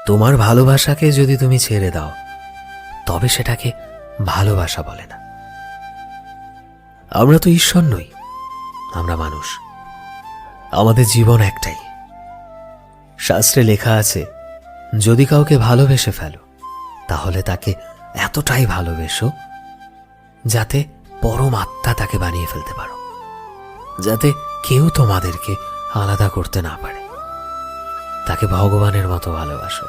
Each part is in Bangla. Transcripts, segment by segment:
তোমার ভালোবাসাকে যদি তুমি ছেড়ে দাও তবে সেটাকে ভালোবাসা বলে না। আমরা তো ঈশ্বর নই, আমরা মানুষ। আমাদের জীবন একটাই। শাস্ত্রে লেখা আছে, যদি কাউকে ভালোবেসে ফেলো তাহলে তাকে এতটাই ভালোবেসো যাতে পরমাত্মা তাকে বানিয়ে ফেলতে পারো, যাতে কেউ তোমাদেরকে আলাদা করতে না পারে। তাকে ভগবানের মতো ভালোবাসো।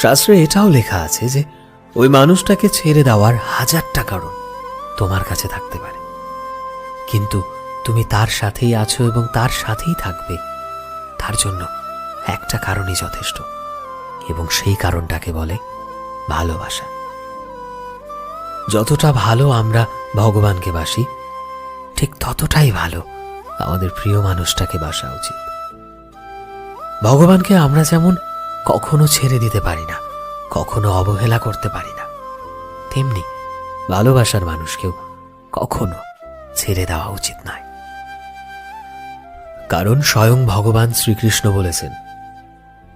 শাস্ত্রে এটাও লেখা আছে যে ওই মানুষটাকে ছেড়ে দেওয়ার 1000টা কারণ তোমার কাছে থাকতে পারে, কিন্তু তুমি তার সাথেই আছো এবং তার সাথেই থাকবে, তার জন্য একটা কারণই যথেষ্ট, এবং সেই কারণটাকে বলে ভালোবাসা। যতটা ভালো আমরা ভগবানকে বাসি, ঠিক ততটাই ভালো আমাদের প্রিয় মানুষটাকে বাসা উচিত। ভগবানকে আমরা যেমন কখনো ছেড়ে দিতে পারি না, কখনো অবহেলা করতে পারি না, তেমনি ভালোবাসার মানুষকেও কখনো ছেড়ে দেওয়া উচিত নয়। কারণ স্বয়ং ভগবান শ্রীকৃষ্ণ বলেছেন,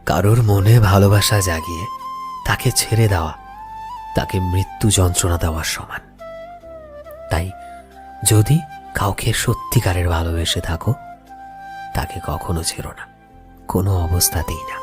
কারোর মনে ভালোবাসা জাগিয়ে তাকে ছেড়ে দেওয়া তাকে মৃত্যু যন্ত্রণা দেওয়ার সমান। তাই যদি কাউকে সত্যিকারের ভালোবেসে থাকো, তাকে কখনো ছেড়ো না, কোনো অবস্থাতেই না।